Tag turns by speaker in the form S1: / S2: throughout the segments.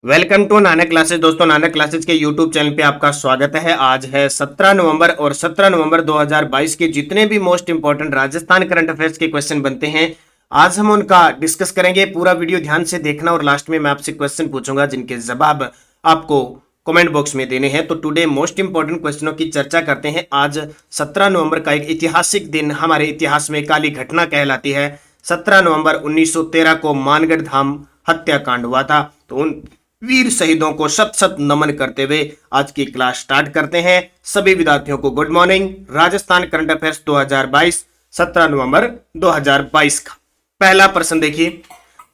S1: Welcome to Nanak classes. दोस्तों, Nanak classes के YouTube channel पे आपका स्वागत है। आज है 17 नवंबर और 17 नवंबर 2022 के जितने भी most important Rajasthan current affairs के क्वेश्चन बनते हैं, आज हम उनका डिस्कस करेंगे। पूरा वीडियो ध्यान से देखना और लास्ट में मैं आपसे क्वेश्चन पूछूंगा जिनके जवाब आपको कमेंट बॉक्स में देने हैं। तो टुडे मोस्ट इंपॉर्टेंट क्वेश्चनों की चर्चा करते हैं। आज 17 नवंबर का एक ऐतिहासिक दिन हमारे इतिहास में काली घटना कहलाती है। 17 नवंबर 1913 को मानगढ़ धाम हत्याकांड हुआ था। तो उन वीर शहीदों को शत शत नमन करते हुए आज की क्लास स्टार्ट करते हैं। सभी विद्यार्थियों को good morning. Rajasthan current affairs 2022 17 नवंबर 2022 का पहला प्रश्न देखिए।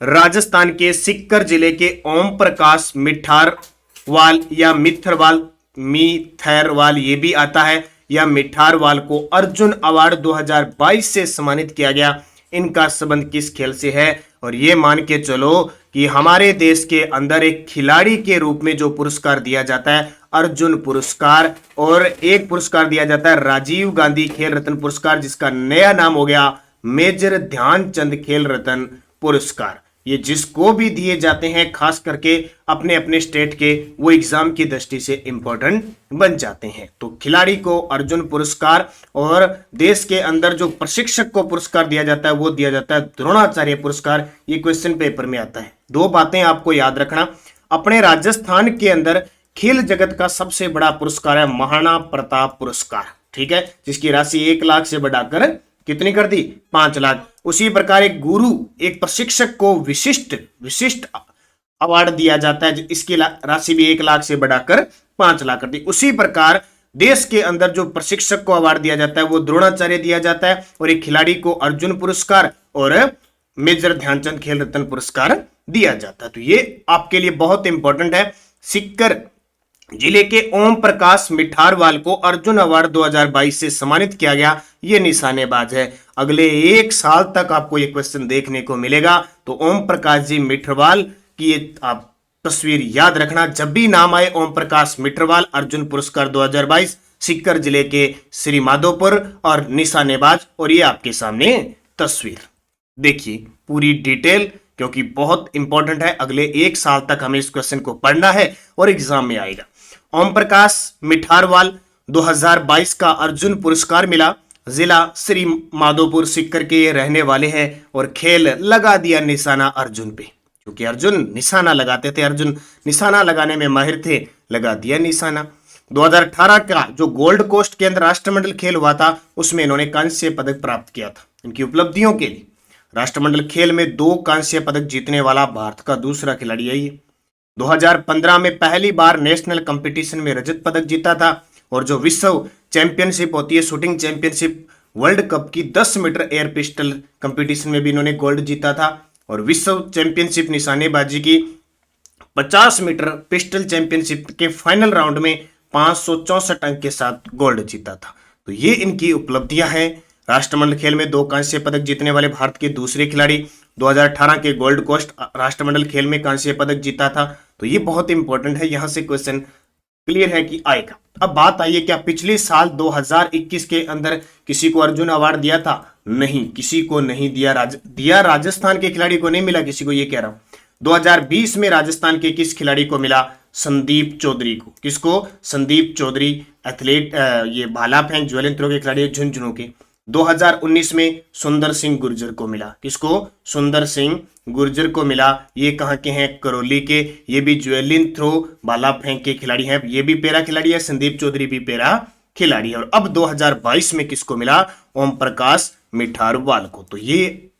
S1: राजस्थान के सीकर जिले के ओम प्रकाश मिठारवाल या मिथरवाल ये भी आता है या मिठारवाल को अर्जुन अवार्ड 2022 से सम्मानित किया गया। इनका संबंध किस खेल से है? और ये मान के चलो कि हमारे देश के अंदर एक खिलाड़ी के रूप में जो पुरस्कार दिया जाता है अर्जुन पुरस्कार, और एक पुरस्कार दिया जाता है राजीव गांधी खेल रत्न पुरस्कार, जिसका नया नाम हो गया मेजर ध्यानचंद खेल रत्न पुरस्कार। ये जिसको भी दिए जाते हैं खास करके अपने अपने स्टेट के, वो एग्जाम की दृष्टि से इंपॉर्टेंट बन जाते हैं। तो खिलाड़ी को अर्जुन पुरस्कार और देश के अंदर जो प्रशिक्षक को पुरस्कार दिया जाता है वो दिया जाता है द्रोणाचार्य पुरस्कार। ये क्वेश्चन पेपर में आता है। दो बातें आपको याद रखना। अपने राजस्थान के अंदर खेल जगत का सबसे बड़ा पुरस्कार है महाराणा प्रताप पुरस्कार, ठीक है, जिसकी राशि 1 लाख से बढ़ाकर कितनी कर दी? 5 लाख। उसी प्रकार एक गुरु, एक प्रशिक्षक को विशिष्ट अवार्ड दिया जाता है, इसकी राशि भी 1 लाख से बढ़ाकर 5 लाख कर दी। उसी प्रकार देश के अंदर जो प्रशिक्षक को अवार्ड दिया जाता है वो द्रोणाचार्य दिया जाता है, और एक खिलाड़ी को अर्जुन पुरस्कार और मेजर ध्यानचंद खेल रत्न पुरस्कार दिया जाता है। तो ये आपके लिए बहुत इंपॉर्टेंट है। सीकर जिले के ओम प्रकाश मिठारवाल को अर्जुन अवार्ड 2022 से सम्मानित किया गया। ये निशानेबाज है। अगले 1 साल तक आपको ये क्वेश्चन देखने को मिलेगा। तो ओम प्रकाश जी मिठरवाल की ये आप तस्वीर याद रखना। जब भी नाम आए ओम प्रकाश मिठरवाल, अर्जुन पुरस्कार 2022, सीकर जिले के श्री माधोपुर और निशानेबाज। और ये आपके सामने तस्वीर देखिए पूरी डिटेल, क्योंकि बहुत इंपॉर्टेंट है। अगले 1 साल तक हमें इस क्वेश्चन को पढ़ना है और एग्जाम में आएगा। ओम प्रकाश मिठारवाल 2022 का अर्जुन पुरस्कार मिला। जिला श्री माधोपुर सीकर के ये रहने वाले हैं और खेल लगा दिया निशाना अर्जुन पे, क्योंकि अर्जुन निशाना लगाते थे, अर्जुन निशाना लगाने में माहिर थे, लगा दिया निशाना। 2018 का जो गोल्ड कोस्ट के अंदर राष्ट्रमंडल खेल हुआ था उसमें इन्होंने कांस्य पदक प्राप्त किया था। इनकी उपलब्धियों के लिए राष्ट्रमंडल खेल में 2 कांस्य पदक जीतने वाला भारत का दूसरा खिलाड़ी है ये। 2015 में पहली बार नेशनल कंपटीशन में रजत पदक जीता था, और जो विश्व चैंपियनशिप होती है शूटिंग चैंपियनशिप वर्ल्ड कप की 10 मीटर एयर पिस्टल कंपटीशन में भी इन्होंने गोल्ड जीता था, और विश्व चैंपियनशिप निशानेबाजी की 50 मीटर पिस्टल चैंपियनशिप के फाइनल राउंड में 564 अंक के साथ गोल्ड जीता था। तो ये इनकी उपलब्धियां हैं। राष्ट्रमंडल खेल में 2 कांस्य पदक जीतने वाले भारत के दूसरे खिलाड़ी। 2018 के गोल्ड कोस्ट राष्ट्रमंडल खेल में कांस्य पदक जीता था। तो ये बहुत इंपॉर्टेंट है, यहां से क्वेश्चन क्लियर है कि आएगा। अब बात आई है क्या पिछले साल 2021 के अंदर किसी को अर्जुन अवार्ड दिया था? नहीं, किसी को नहीं दिया। राजस्थान के खिलाड़ी को नहीं मिला किसी को, ये कह रहा हूं। 2020 में राजस्थान के किस खिलाड़ी को मिला? संदीप चौधरी को। किसको? संदीप चौधरी, एथलीट, ये भाला फेंक ज्वेलिन थ्रो के खिलाड़ी झुंझुनू के। 2019 में सुंदर सिंह गुर्जर को मिला। किसको? सुंदर सिंह गुर्जर को मिला। ये कहाँ के हैं? करौली के। ये भी ज्वेलिन थ्रो भाला फेंक के खिलाड़ी हैं। ये भी पैरा खिलाड़ी है। संदीप चौधरी भी पैरा खिलाड़ी है। और अब 2022 में किसको मिला? ओम प्रकाश मिठारवाल को। तो ये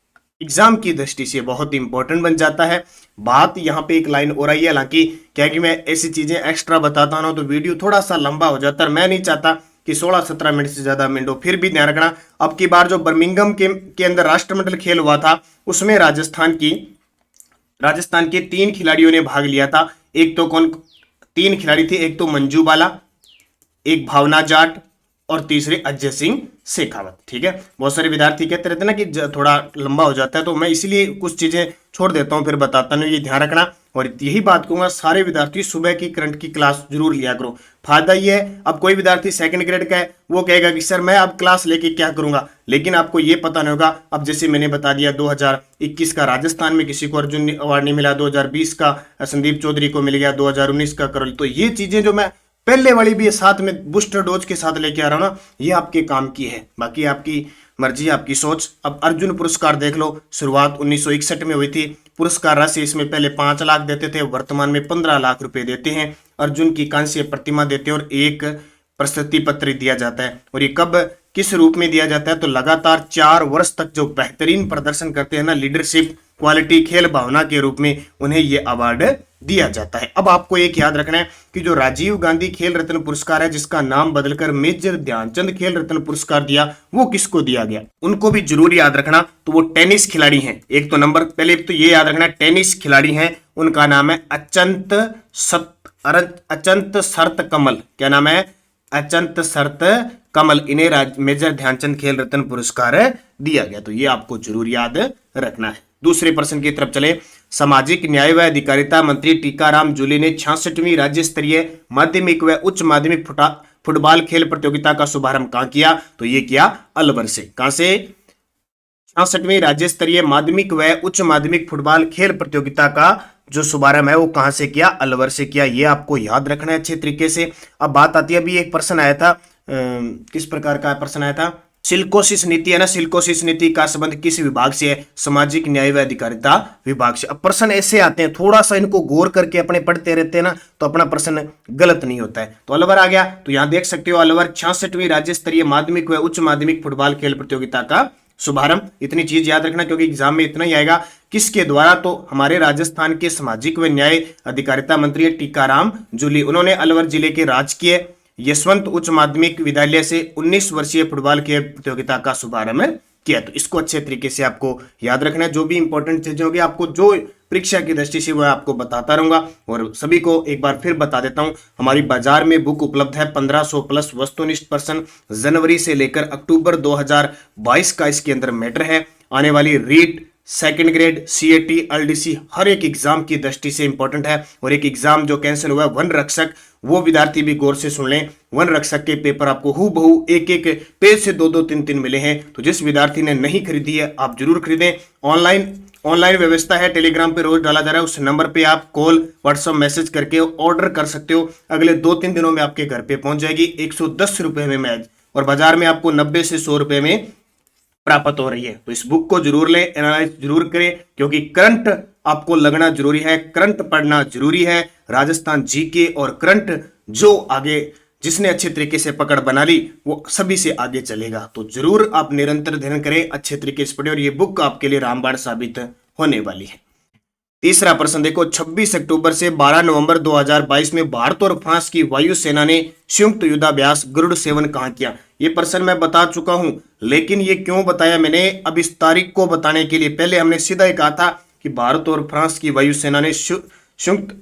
S1: एग्जाम की दृष्टि से बहुत इंपॉर्टेंट बन जाता है। बात यहाँ पे एक लाइन और आई है, हालांकि क्या कि मैं ऐसी चीजें एक्स्ट्रा बताता हूँ तो वीडियो थोड़ा सा लंबा हो जाता है। मैं नहीं चाहता कि 16-17 मिनट से ज्यादा मिनट हो। फिर भी ध्यान रखना, अब की बार जो बर्मिंघम के अंदर राष्ट्रमंडल खेल हुआ था उसमें राजस्थान के 3 खिलाड़ियों ने भाग लिया था। एक तो 3 खिलाड़ी थे, एक तो मंजू बाला, एक भावना जाट और तीसरे अजय सिंह शेखावत। ठीक है, बहुत सारे विद्यार्थी कहते रहते ना कि थोड़ा लंबा हो जाता है, तो मैं इसीलिए कुछ चीजें छोड़ देता हूं फिर बताता हूं। ये ध्यान रखना, और यही बात कहूंगा, सारे विद्यार्थी सुबह की करंट की क्लास जरूर लिया करो। फायदा ये है, अब कोई विद्यार्थी सेकंड ग्रेड का है, वो कहेगा कि सर मैं अब क्लास लेके क्या करूंगा, लेकिन आपको ये पता नहीं होगा। अब जैसे मैंने बता दिया 2021 का राजस्थान में किसी को अर्जुन अवार्ड नहीं मिला, 2020 का संदीप चौधरी को मिल गया, 2019 का करोल। तो ये चीजें जो मैं पहले वाली भी साथ में बूस्टर डोज के साथ लेके आ रहा हूं ना, ये आपके काम की है। बाकी आपकी मर्जी, आपकी सोच। अब अर्जुन पुरस्कार देख लो, शुरुआत 1961 में हुई थी। पुरस्कार राशि इसमें पहले 5 लाख देते थे, वर्तमान में 15 लाख रुपए देते हैं। अर्जुन की कांस्य प्रतिमा देते हैं और एक प्रशस्ति पत्र दिया जाता है। और ये कब किस रूप में दिया जाता है, तो लगातार 4 वर्ष तक जो बेहतरीन प्रदर्शन करते हैं ना, लीडरशिप क्वालिटी, खेल भावना के रूप में उन्हें ये अवार्ड दिया जाता है। अब आपको एक याद रखना है कि जो राजीव गांधी खेल रत्न पुरस्कार है, जिसका नाम बदलकर मेजर ध्यानचंद खेल रत्न पुरस्कार दिया, वो किसको दिया गया, उनको भी जरूर याद रखना। तो वो टेनिस खिलाड़ी हैं। एक तो नंबर पहले तो ये याद रखना, टेनिस खिलाड़ी हैं, उनका नाम है अचंत शरत कमल। क्या नाम है? अचंत शरत कमल। इन्हें मेजर ध्यानचंद खेल रत्न पुरस्कार दिया गया। तो ये आपको जरूर याद रखना है। दूसरे प्रश्न की तरफ चले। सामाजिक न्याय व अधिकारिता मंत्री टीकाराम जूली ने 66वीं राज्य स्तरीय माध्यमिक व उच्च माध्यमिक फुटबॉल खेल प्रतियोगिता का शुभारंभ कहां किया, तो ये किया अलवर से। कहां से? 66वीं राज्य स्तरीय माध्यमिक व उच्च माध्यमिक फुटबॉल खेल प्रतियोगिता का जो शुभारंभ है वो कहां से किया? अलवर से किया। ये आपको याद रखना है अच्छे तरीके से। अब बात आती है, अभी एक प्रश्न आया था, किस प्रकार का प्रश्न आया था, सिल्कोसिस नीति है ना, सिल्कोसिस नीति का संबंध किस विभाग से है? सामाजिक न्याय व अधिकारिता विभाग से। अब प्रश्न ऐसे आते हैं, थोड़ा सा इनको गौर करके अपने पढ़ते रहते हैं ना, तो अपना प्रश्न गलत नहीं होता है। तो अलवर आ गया, तो यहां देख सकते हो अलवर 66वीं राज्य स्तरीय माध्यमिक व उच्च माध्यमिक फुटबॉल खेल प्रतियोगिता का शुभारंभ। इतनी चीज याद रखना, क्योंकि एग्जाम में इतना ही आएगा। किसके द्वारा? तो हमारे राजस्थान के सामाजिक व न्याय अधिकारिता मंत्री टीकाराम जूली, उन्होंने अलवर जिले के राजकीय यशवंत उच्च माध्यमिक विद्यालय से 19 वर्षीय फुटबॉल खेल प्रतियोगिता का शुभारंभ किया। तो इसको अच्छे तरीके से आपको याद रखना है। जो भी इंपॉर्टेंट चीजें होगी, आपको जो परीक्षा की दृष्टि से, वो आपको बताता रहूंगा। और सभी को एक बार फिर बता देता हूं, हमारी बाजार में बुक उपलब्ध है 1500 प्लस वस्तुनिष्ठ प्रश्न, जनवरी से लेकर अक्टूबर 2022 का इसके अंदर मैटर है। आने वाली REET, second grade, CAT, LDC हर एक एग्जाम की दृष्टि से इंपॉर्टेंट है। और एक एग्जाम जो कैंसिल हुआ है, वन रक्षक, वो विद्यार्थी भी गौर से सुन लें। वन रक्षक के पेपर आपको हूबहू एक एक पेज से 2-2, 3-3 मिले हैं। तो जिस विद्यार्थी ने नहीं खरीदी है, आप जरूर खरीदें। ऑनलाइन व्यवस्था है, टेलीग्राम पे रोज डाला जा रहा है। उस नंबर पे आप कॉल, व्हाट्सएप मैसेज करके ऑर्डर कर सकते हो। अगले 2-3 दिनों में आपके घर पे पहुंच जाएगी। 110 रुपए में मैच, और बाजार में आपको 90 से 100 रुपए में प्राप्त हो रही है। तो इस बुक को जरूर लें, एनालाइज जरूर करें, क्योंकि करंट आपको लगना जरूरी है, करंट पढ़ना जरूरी है। राजस्थान जीके और करंट जो आगे जिसने अच्छे तरीके से पकड़ बना ली, वो सभी से आगे चलेगा। तो जरूर आप निरंतर अध्ययन करें, अच्छे तरीके से पढ़ें, और ये बुक आपके लिए रामबाण साबित होने वाली है। तीसरा प्रश्न देखो, 26 अक्टूबर से 12 नवंबर 2022 में भारत और फ्रांस की वायुसेना ने संयुक्त युद्धाभ्यास गरुड़ सेवन कहां किया? ये प्रश्न मैं बता चुका हूं, लेकिन ये क्यों बताया मैंने? अब इस तारीख को बताने के लिए पहले हमने सीधा ही कहा था कि भारत और फ्रांस की वायुसेना ने संयुक्त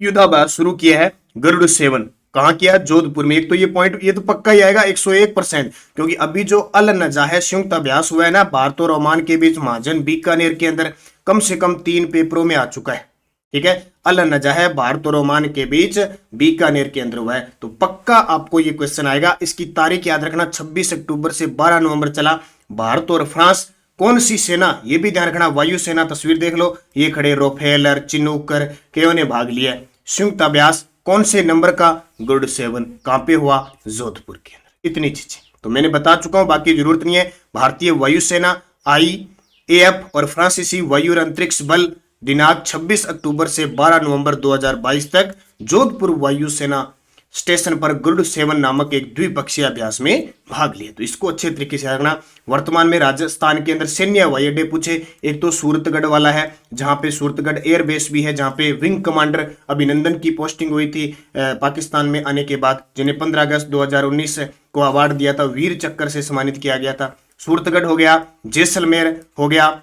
S1: युद्धाभ्यास शुरू किया है गरुड़ सेवन। कहां किया? जोधपुर में। एक तो ये पॉइंट, ये तो पक्का ही आएगा 101%, क्योंकि अभी जो अल नजाह संयुक्त अभ्यास हुआ है ना भारत और ओमान के बीच महाजन बीकानेर के अंदर, कम से कम 3 पेपरों में आ चुका है। ठीक है, अल नजाह भारत और ओमान के बीच बीकानेर के अंदर हुआ है। तो पक्का आपको ये क्वेश्चन आएगा। इसकी तारीख याद रखना, 26 अक्टूबर से 12 नवंबर चला। भारत और फ्रांस, कौन सी सेना, ये भी ध्यान रखना। वायुसेना, तस्वीर देख लो, ये खड़े रोफेलर, चिनूकर, केओ ने भाग लिया। संयुक्त अभ्यास कौन से नंबर का? गरुड़ सेवन। कहां पे हुआ? जोधपुर के अंदर। इतनी चीजें तो मैंने बता चुका हूं, बाकी जरूरत नहीं है। भारतीय वायुसेना IAF और फ्रांसीसी वायु अंतरिक्ष बल दिनांक 26 अक्टूबर से 12 नवंबर 2022 तक जोधपुर वायुसेना स्टेशन पर गरुड़ सेवन नामक एक द्विपक्षीय अभ्यास में भाग लिए। तो इसको अच्छे तरीके से रखना। वर्तमान में राजस्थान के अंदर सैन्य हवाई अड्डे पूछे, एक तो सूरतगढ़ वाला है, जहां पे सूरतगढ़ एयरबेस भी है, जहां पे विंग कमांडर अभिनंदन की पोस्टिंग हुई थी पाकिस्तान में आने के बाद, जिन्हें 15 अगस्त 2019 को अवार्ड दिया था, वीर चक्र से सम्मानित किया गया था। सूरतगढ़ हो गया, जैसलमेर हो गया,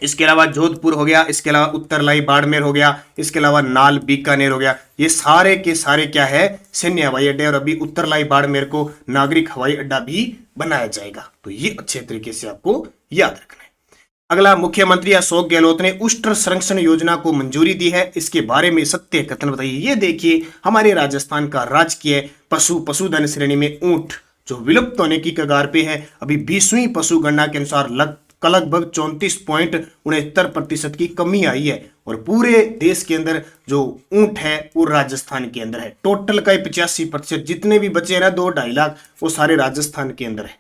S1: इसके अलावा जोधपुर हो गया, इसके अलावा उत्तरलाई बाड़मेर हो गया, इसके अलावा नाल बीकानेर हो गया। ये सारे के सारे क्या है? सैन्य हवाई अड्डे। और अभी उत्तरलाई बाड़मेर को नागरिक हवाई अड्डा भी बनाया जाएगा। तो ये अच्छे तरीके से आपको याद रखना है। अगला, मुख्यमंत्री अशोक गहलोत ने उष्ट्र संरक्षण योजना को मंजूरी दी है, इसके बारे में सत्य कथन बताइए। ये देखिए, हमारे राजस्थान का राजकीय पशुधन श्रेणी में ऊंट जो विलुप्त होने की कगार पे है, अभी 20वीं पशु गणना के अनुसार लगभग 34.69% की कमी आई है, और पूरे देश के अंदर जो ऊंट है वो राजस्थान के अंदर है। टोटल का 85% जितने भी बचे हैं ना 2-2.5 लाख, वो सारे राजस्थान के अंदर है।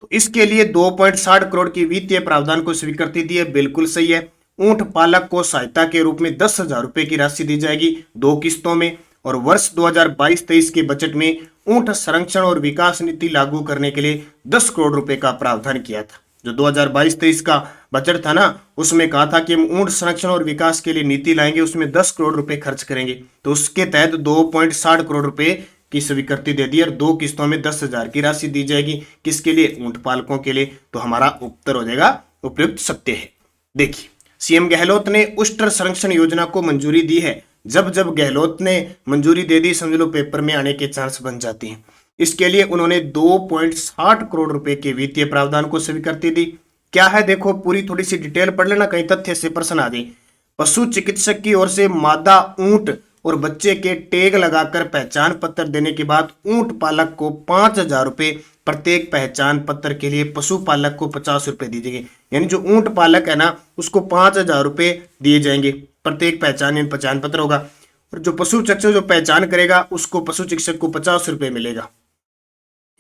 S1: तो इसके लिए 2.60 करोड़ की वित्तीय प्रावधान को स्वीकृति दी है, बिल्कुल सही है। ऊंट पालक को सहायता के रूप में 10,000 रुपए की राशि दी जाएगी 2 किस्तों में, और वर्ष 2022-23 के बजट में ऊंट संरक्षण और विकास नीति लागू करने के लिए 10 करोड़ रुपए का प्रावधान किया था। जो 2022-23 का बजट था ना, उसमें कहा था कि हम ऊंट संरक्षण और विकास के लिए नीति लाएंगे, उसमें 10 करोड़ रुपए खर्च करेंगे। तो उसके तहत 2.60 करोड़ रुपए की स्वीकृति दे दी और 2 किस्तों में 10,000 की राशि दी जाएगी। किसके लिए? ऊंट पालकों के लिए। तो हमारा उत्तर हो जाएगा उपयुक्त सत्य है। देखिए, सीएम गहलोत ने उष्ट्र संरक्षण योजना को मंजूरी दी है। जब गहलोत ने मंजूरी दे दी, समझ लो पेपर में आने के चांस बन जाते हैं। इसके लिए उन्होंने 2.60 करोड़ रुपए के वित्तीय प्रावधान को स्वीकृति दी। क्या है देखो, पूरी थोड़ी सी डिटेल पढ़ लेना, कहीं तथ्य से प्रश्न आ जाए। पशु चिकित्सक की ओर से मादा ऊंट और बच्चे के टैग लगाकर पहचान पत्र देने के बाद ऊंट पालक को 5,000 रुपए प्रत्येक पहचान पत्र के लिए पशुपालक को 50 रुपए दिए जाएंगे। यानी जो ऊंट पालक है ना, उसको 5,000 रुपए दिए जाएंगे प्रत्येक पहचान पत्र होगा, और जो पशु चिकित्सक जो पहचान करेगा उसको पशु चिकित्सक को 50 रुपए मिलेगा।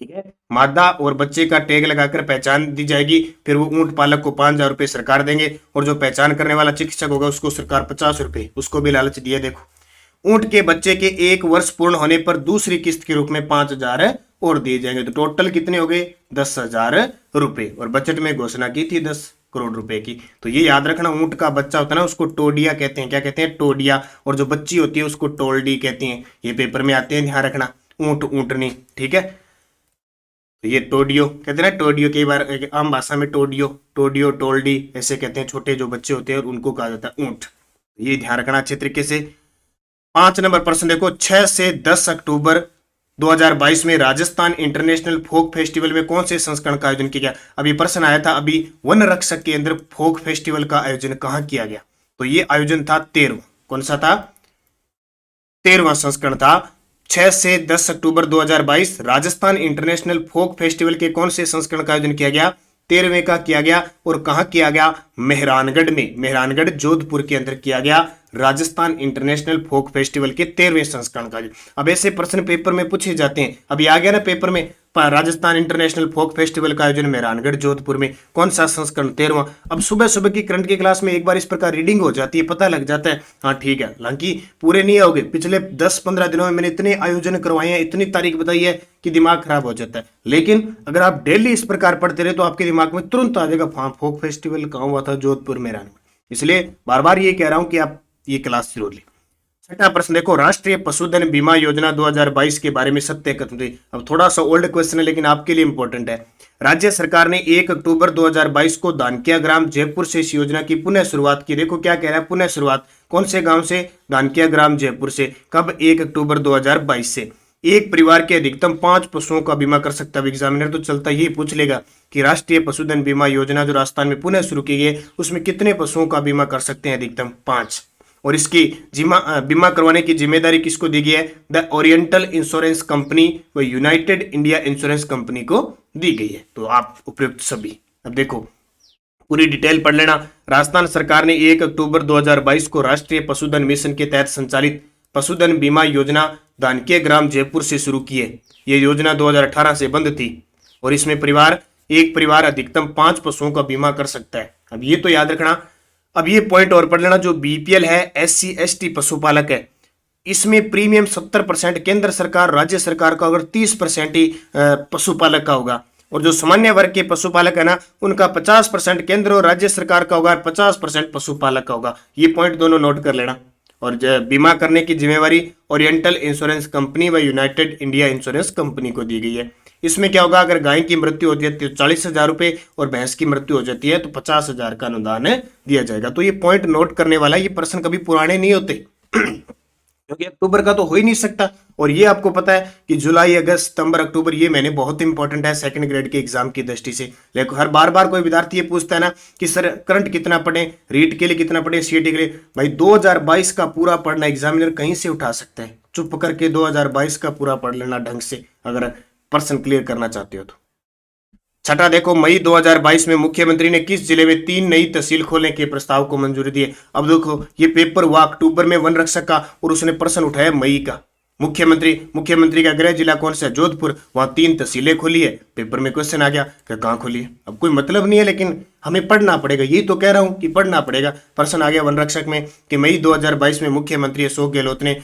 S1: ठीक है, मादा और बच्चे का टैग लगाकर पहचान दी जाएगी, फिर वो ऊंट पालक को 5,000 रुपए सरकार देंगे, और जो पहचान करने वाला चिकित्सक होगा उसको सरकार 50 रुपए, उसको भी लालच दिया। देखो, ऊंट के बच्चे के 1 वर्ष पूर्ण होने पर दूसरी किस्त के रूप में 5,000 और दिए जाएंगे। तो टोटल कितने हो गए? 10,000 रुपए, और बजट में घोषणा की थी 10 करोड़ रुपए की। तो ये याद रखना, ऊंट का बच्चा होता है ना, उसको टोडिया कहते हैं। क्या कहते हैं? टोडिया। और जो बच्ची होती है उसको टोल्डी कहते हैं। ये पेपर में आते हैं, ध्यान रखना। ऊंट, ऊंटनी, ठीक है। तो ये टोडियो कहते हैं ना, टोडियो, कई बार आम भाषा में टोडियो, टोल्डी ऐसे कहते हैं। छोटे जो बच्चे होते हैं और उनको कहा जाता है ऊंट। ये ध्यान रखना अच्छे तरीके से। 5 नंबर प्रश्न देखो, 6 से 10 अक्टूबर 2022 में राजस्थान इंटरनेशनल फोक फेस्टिवल में कौन से संस्करण का आयोजन किया गया? अभी प्रश्न आया था, अभी वन रक्षक के अंदर फोक फेस्टिवल का आयोजन कहां किया गया? तो ये आयोजन था 13वां। कौन सा था? 13वां संस्करण था। 6 से 10 अक्टूबर 2022 राजस्थान इंटरनेशनल फोक फेस्टिवल के कौन से संस्करण का आयोजन किया गया? 13वें का किया गया। और कहां किया गया? मेहरानगढ़ में, मेहरानगढ़ जोधपुर के अंदर किया गया राजस्थान इंटरनेशनल फोक फेस्टिवल के 13वें संस्करण का। अब ऐसे प्रश्न पेपर में पूछे जाते हैं। अभी आ गया ना पेपर में, राजस्थान इंटरनेशनल फोक फेस्टिवल का आयोजन मेहरानगढ़ जोधपुर में, कौन सा संस्करण? 13वां। अब सुबह सुबह की करंट की क्लास में एक बार इस प्रकार रीडिंग हो जाती है, पता लग जाता है। हाँ ठीक है, हालांकि पूरे नहीं आओगे। पिछले 10-15 दिनों में मैंने इतने आयोजन करवाए हैं, इतनी तारीख बताई है कि दिमाग खराब हो जाता है। लेकिन अगर आप डेली इस प्रकार पढ़ते रहे तो आपके दिमाग में तुरंत आ जाएगा, हाँ फोक फेस्टिवल कहाँ हुआ था? जोधपुर, मेहरानगढ़। इसलिए बार बार ये कह रहा हूं कि आप ये क्लास जरूर लें। 6वां प्रश्न देखो, राष्ट्रीय पशुधन बीमा योजना 2022 के बारे में सत्य कथन दें। अब थोड़ा सा ओल्ड क्वेश्चन है लेकिन आपके लिए इंपॉर्टेंट है। राज्य सरकार ने 1 अक्टूबर 2022 को दानकिया ग्राम जयपुर से इस योजना की पुनः शुरुआत की। देखो क्या कह रहा है, पुनः शुरुआत कौन से गांव से? दानकिया ग्राम जयपुर से। कब? 1 अक्टूबर 2022 से। एक परिवार के अधिकतम 5 पशुओं का बीमा कर सकता है। एग्जामिनर तो चलता ही पूछ लेगा कि राष्ट्रीय पशुधन बीमा योजना जो राजस्थान में पुनः शुरू की गई, उसमें कितने पशुओं का बीमा कर सकते हैं? अधिकतम 5। और इसकी बीमा करवाने की जिम्मेदारी किसको दी गई है? द ओरिएंटल इंश्योरेंस कंपनी व यूनाइटेड इंडिया इंश्योरेंस कंपनी को दी गई है। तो आप उपयुक्त सभी। अब देखो पूरी डिटेल पढ़ लेना। राजस्थान सरकार ने 1 अक्टूबर 2022 को राष्ट्रीय पशुधन मिशन के तहत संचालित पशुधन बीमा योजना दानकिया ग्राम जयपुर से शुरू की है। यह योजना 2018 से बंद थी और इसमें एक परिवार अधिकतम 5 पशुओं का बीमा कर सकता है। अब ये तो याद रखना। अब ये पॉइंट और पढ़ लेना, जो बीपीएल है, SC ST पशुपालक है, इसमें प्रीमियम 70% केंद्र सरकार, राज्य सरकार का, अगर 30% ही पशुपालक का होगा। और जो सामान्य वर्ग के पशुपालक है ना, उनका 50% केंद्र और राज्य सरकार का होगा, 50% पशुपालक का होगा। ये पॉइंट दोनों नोट कर लेना। और बीमा करने की जिम्मेवारी ओरिएंटल इंश्योरेंस कंपनी व यूनाइटेड इंडिया इंश्योरेंस कंपनी को दी गई है। इसमें क्या होगा, अगर गाय की मृत्यु हो जाती है तो 40,000 रुपए और भैंस की मृत्यु हो जाती है तो 50,000 का अनुदान दिया जाएगा। तो ये पॉइंट नोट करने वाला, ये प्रश्न कभी पुराने नहीं होते। क्योंकि अक्टूबर का तो हो ही नहीं सकता। और ये आपको पता है कि जुलाई, अगस्त, सितंबर, अक्टूबर ये महीने बहुत इंपॉर्टेंट है सेकंड ग्रेड के एग्जाम की दृष्टि से। लेकिन हर बार बार कोई विद्यार्थी ये पूछता है ना कि सर करंट कितना पढ़े, रीट के लिए कितना पढ़े, सीईटी के लिए। भाई 2022 का पूरा पढ़ना एग्जामिनर कहीं से उठा सकता है, चुप करके 2022 का पूरा पढ़ लेना ढंग से, अगर पर्सन क्लियर करना चाहते हो तो। छठा देखो, मई 2022 में मुख्यमंत्री ने किस जिले में 3 नई तहसील खोलने के प्रस्ताव को मंजूरी दी है। अब देखो ये पेपर हुआ अक्टूबर में वन रक्षक का, और उसने प्रश्न उठाया मई का। मुख्यमंत्री का गृह जिला कौन सा है, जोधपुर, वहां 3 तहसीलें खोली है। पेपर में क्वेश्चन आ गया कि कहाँ खोली है। अब कोई मतलब नहीं है, लेकिन हमें पढ़ना पड़ेगा, यही तो कह रहा हूं कि पढ़ना पड़ेगा। प्रश्न आ गया वन रक्षक में कि मई 2022 में मुख्यमंत्री अशोक गहलोत ने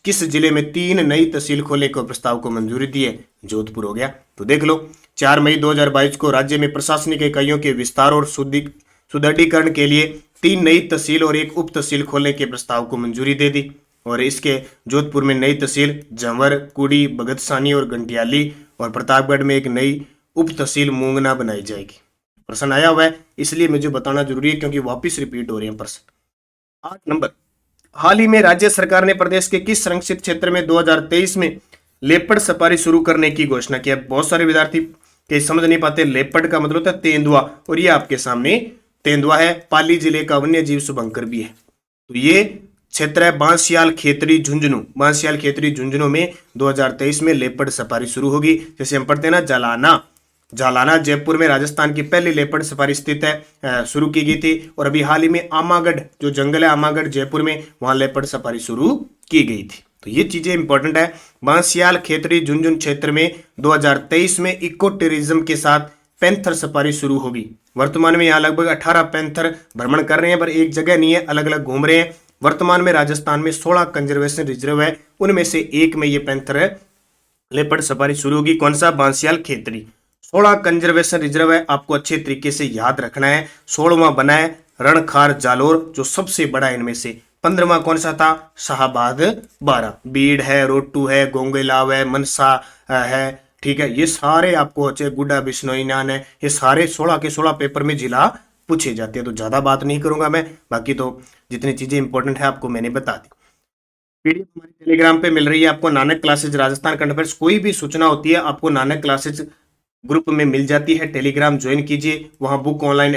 S1: किस जिले में 3 नई तहसील खोलने के प्रस्ताव को मंजूरी दी है। जोधपुर हो गया। तो देख लो 4 मई 2022 को राज्य में प्रशासनिक इकाइयों के विस्तार और सुदृढ़ीकरण के लिए 3 नई तहसील और 1 उप तहसील खोलने के प्रस्ताव को मंजूरी दे दी। और इसके जोधपुर में नई तहसील जंवर, कुड़ी, भगतसानी और गंटियाली, और प्रतापगढ़ में एक नई उप तहसील मूंगना बनाई जाएगी। प्रश्न आया हुआ है, इसलिए मुझे बताना जरूरी है क्योंकि वापिस रिपीट हो रहे हैं प्रश्न। 8 नंबर, हाल ही में राज्य सरकार ने प्रदेश के किस संरक्षित क्षेत्र में 2023 में लेपर्ड सफारी शुरू करने की घोषणा की है। बहुत सारे विद्यार्थी के समझ नहीं पाते, लेपर्ड का मतलब होता है तेंदुआ, और ये आपके सामने तेंदुआ है। पाली जिले का वन्य जीव शुभंकर भी है। तो ये क्षेत्र है बांसियाल खेतरी झुंझुनू। बांसियाल खेतरी झुंझुनू में 2023 में लेपर्ड सफारी शुरू होगी। जैसे हम पढ़ते हैं ना, जालाना जयपुर में राजस्थान की पहली लेपर्ड सफारी स्थित है, शुरू की गई थी। और अभी हाल ही में आमागढ़ जो जंगल है, आमागढ़ जयपुर में, वहां लेपर्ड सफारी शुरू की गई थी। तो ये चीजें इंपॉर्टेंट है। बांसियाल खेतरी झुंझुनू क्षेत्र में 2023 में इको टूरिज्म के साथ पैंथर सफारी शुरू होगी। वर्तमान में यहाँ लगभग 18 पैंथर भ्रमण कर रहे हैं, पर एक जगह नहीं है, अलग अलग घूम रहे हैं। वर्तमान में राजस्थान में 16 कंजर्वेशन रिजर्व है, उनमें से एक में ये पैंथर है लेपर्ड सफारी शुरू होगी। कौन सा, बांसियाल खेतरी। 16 कंजर्वेशन रिजर्व है, आपको अच्छे तरीके से याद रखना है। 16वां बना है रणखार जालोर, जो सबसे बड़ा है इनमें से। 15वां कौन सा था, शाहबाद 12। बीड़ है, रोटू है, गोंगेलाव है, मनसा है, ठीक है। ये सारे आपको अच्छे, गुड्डा बिश्नोई नान है, ये सारे 16 के 16 पेपर में जिला पूछे जाते हैं। तो ज्यादा बात नहीं करूंगा मैं, बाकी तो जितनी चीजें इंपॉर्टेंट है आपको मैंने बता दी। पीडीएफ हमारी टेलीग्राम पे मिल रही है आपको, Nanak classes Rajasthan current affairs. कोई भी सूचना होती है आपको नानक क्लासेज ग्रुप में मिल जाती है। टेलीग्राम ज्वाइन कीजिए, वहां बुक ऑनलाइन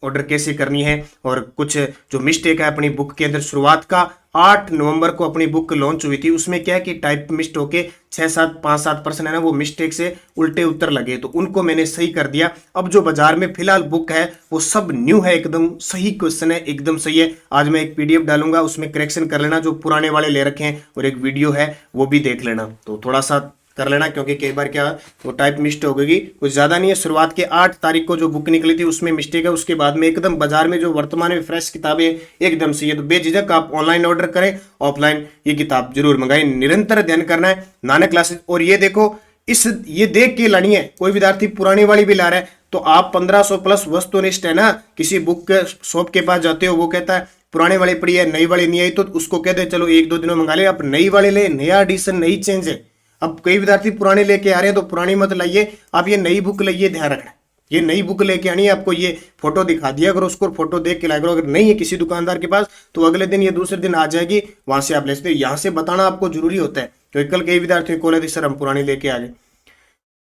S1: ऑर्डर कैसे करनी है, और कुछ जो मिस्टेक है अपनी बुक के अंदर। शुरुआत का 8 नवंबर को अपनी बुक लॉन्च हुई थी, उसमें क्या है कि टाइप मिस्ट होके 5-7% है ना, वो मिस्टेक से उल्टे उत्तर लगे, तो उनको मैंने सही कर दिया। अब जो बाजार में फिलहाल बुक है वो सब न्यू है, एकदम सही क्वेश्चन है, एकदम सही है। आज मैं एक पीडीएफ डालूंगा, उसमें करेक्शन कर लेना, जो पुराने वाले ले रखे हैं, और एक वीडियो है वो भी देख लेना। तो थोड़ा सा कर लेना, क्योंकि कई बार क्या वो टाइप मिस्टेक हो गई, कुछ ज्यादा नहीं है। शुरुआत के 8 तारीख को जो बुक निकली थी उसमें मिस्टेक है, उसके बाद में एकदम बाजार में जो वर्तमान में फ्रेश किताबें एकदम सही है। तो बेझिझक आप ऑनलाइन ऑर्डर करें, ऑफलाइन ये किताब जरूर मंगाएं। निरंतर अध्ययन करना है नानक क्लासेस। और ये देखो, ये देख के लानी है। कोई विद्यार्थी पुरानी वाली भी ला रहा है तो आप 1500 प्लस वस्तुनिष्ठ है ना, किसी बुक के शॉप के पास जाते हो, वो कहता है पुराने वाली पड़ी है, नई वाली नहीं आई, तो उसको कहते हैं चलो 1-2 दिनों मंगा ले। आप नई वाले ले, नया एडिशन, नई चेंज है। अब कई विद्यार्थी पुराने लेके आ रहे हैं, तो पुरानी मत लाइए, आप ये नई बुक लाइए, ध्यान रखना। ये नई बुक लेके आनी है, आपको ये फोटो दिखा दिया करो, उसको फोटो देख के लाया करो। अगर नहीं है किसी दुकानदार के पास तो अगले दिन या दूसरे दिन आ जाएगी, वहां से आप ले सकते हो। यहाँ से बताना आपको जरूरी होता है, क्योंकि कल कई विद्यार्थियों को सर हम पुरानी लेके आ गए,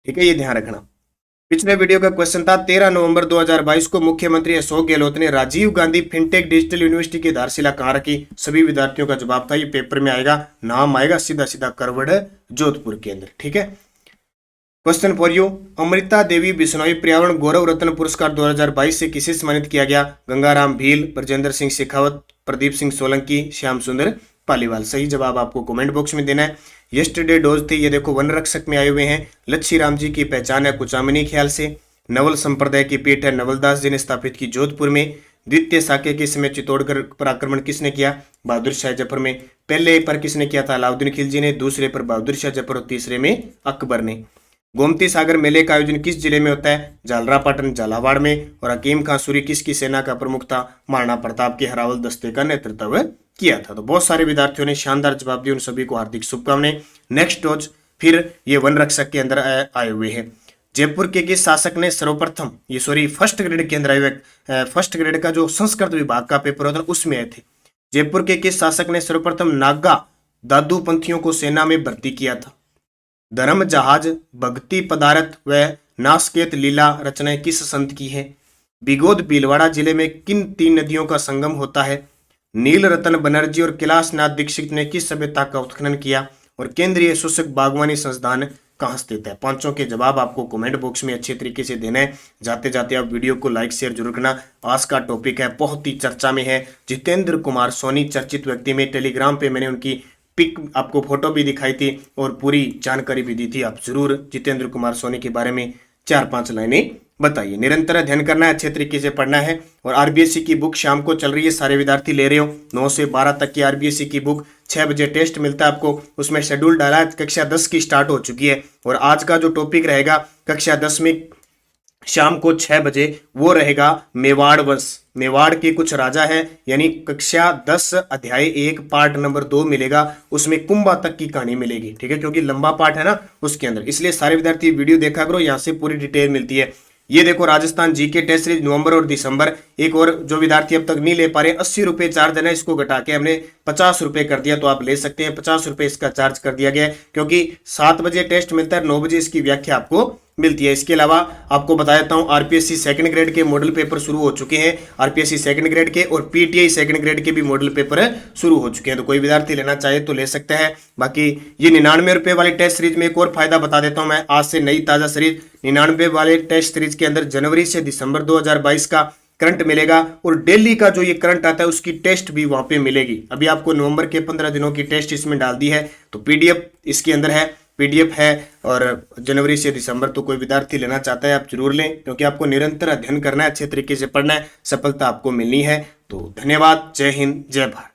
S1: ठीक है, ये ध्यान रखना। पिछले वीडियो का क्वेश्चन था 13 नवंबर 2022 को मुख्यमंत्री अशोक गहलोत ने Rajiv Gandhi fintech digital university की आधारशिला कहां रखी। सभी विद्यार्थियों का जवाब था, ये पेपर में आएगा, नाम आएगा सीधा सीधा करवड़ जोधपुर के अंदर, ठीक है। Question for you, Amrita Devi Bishnoi पर्यावरण गौरव रत्न पुरस्कार 2022 से किसे सम्मानित किया गया। गंगाराम भील, ब्रजेंद्र सिंह शेखावत, प्रदीप सिंह सोलंकी, श्याम सुंदर पालीवाल। सही जवाब आपको कमेंट बॉक्स में देना है। यस्टरडे डोज थी, ये देखो वन रक्षक में आए हुए हैं। लच्छी राम जी की पहचान है कुचामनी ख्याल से। नवल संप्रदाय की पीठ है नवलदास जी ने स्थापित की जोधपुर में। द्वितीय साके के समय चित्तौड़गढ़ पर आक्रमण किसने किया, बहादुर शाह जफर में। पहले पर किसने किया था, अलाउद्दीन खिलजी ने। दूसरे पर बहादुर शाह जफर और तीसरे में अकबर ने। गोमती सागर मेले का आयोजन किस जिले में होता है, झालरापाटन झालावाड़ में। और हकीम खां सूरी किसकी सेना का प्रमुख था, महाराणा प्रताप के हरावल दस्ते का नेतृत्व किया था। तो बहुत सारे विद्यार्थियों ने शानदार जवाब दिए, उन सभी को हार्दिक शुभकामनाएं। नेक्स्ट रोज फिर ये वन रक्षक के अंदर आए हुए हैं। जयपुर के किस शासक ने सर्वप्रथम, ये सॉरी फर्स्ट ग्रेड के अंदर आए हुए, फर्स्ट ग्रेड का जो संस्कृत विभाग का पेपर होता है उसमें आए थे। जयपुर के किस शासक ने सर्वप्रथम नागा दादू पंथियों को सेना में भर्ती किया था। धर्म जहाज, भक्ति पदार्थ व नासकेत लीला रचनाएं किस संत की है? बिगोद भीलवाड़ा जिले में किन 3 नदियों का संगम होता है? नील रतन बनर्जी और कैलाशनाथ दीक्षित ने किस सभ्यता का उत्खनन किया? और केंद्रीय शुष्क बागवानी संस्थान कहाँ स्थित है? पांचों के जवाब आपको कमेंट बॉक्स में अच्छे तरीके से देना है। जाते जाते आप वीडियो को लाइक शेयर जरूर करना। आज का टॉपिक है, बहुत ही चर्चा में है, जितेंद्र कुमार सोनी, चर्चित व्यक्ति में। टेलीग्राम पे मैंने उनकी पिक, आपको फोटो भी दिखाई थी और पूरी जानकारी भी दी थी। आप जरूर जितेंद्र कुमार सोनी के बारे में 4-5 लाइनें बताइए। निरंतर अध्ययन करना है, अच्छे तरीके से पढ़ना है। और आरबीएससी की बुक शाम को चल रही है, सारे विद्यार्थी ले रहे हो। 9 से 12 तक की आरबीएससी की बुक, 6 बजे टेस्ट मिलता है आपको, उसमें शेड्यूल डाला है। कक्षा 10 की स्टार्ट हो चुकी है और आज का जो टॉपिक रहेगा कक्षा 10 में शाम को 6 बजे, वो रहेगा मेवाड़ वंश। मेवाड़ के कुछ राजा है, यानी कक्षा 10 अध्याय 1 पार्ट नंबर 2 मिलेगा, उसमें कुंभा तक की कहानी मिलेगी। ठीक है, क्योंकि लंबा पार्ट है ना उसके अंदर, इसलिए सारे विद्यार्थी वीडियो देखा करो, यहाँ से पूरी डिटेल मिलती है। ये देखो, राजस्थान जीके टेस्ट सीरीज नवंबर और दिसंबर। एक और जो विद्यार्थी अब तक नहीं ले पा रहे, 80 रुपए चार्ज है ना, इसको घटा के हमने 50 रुपए कर दिया, तो आप ले सकते हैं। 50 रुपए इसका चार्ज कर दिया गया है, क्योंकि 7 बजे टेस्ट मिलता है, 9 बजे इसकी व्याख्या आपको मिलती है। इसके अलावा आपको बता देता हूं, आरपीएससी सेकंड ग्रेड के मॉडल पेपर शुरू हो चुके हैं। आरपीएससी सेकंड ग्रेड के और पीटीआई सेकंड ग्रेड के भी मॉडल पेपर शुरू हो चुके हैं, तो कोई विद्यार्थी लेना चाहे तो ले सकते हैं। बाकी ये 99 रुपए वाली टेस्ट सीरीज में एक और फायदा बता देता हूं मैं, आज से नई ताजा सीरीज 99 वाले टेस्ट सीरीज के अंदर जनवरी से दिसंबर 2022 का करंट मिलेगा और डेली का जो ये करंट आता है उसकी टेस्ट भी वहां पे मिलेगी। अभी आपको नवंबर के 15 दिनों की टेस्ट इसमें डाल दी है, तो पीडीएफ इसके अंदर है, पीडीएफ है। और जनवरी से दिसंबर तो कोई विद्यार्थी लेना चाहता है आप जरूर लें, क्योंकि आपको निरंतर अध्ययन करना है, अच्छे तरीके से पढ़ना है, सफलता आपको मिलनी है। तो धन्यवाद, जय हिंद, जय भारत।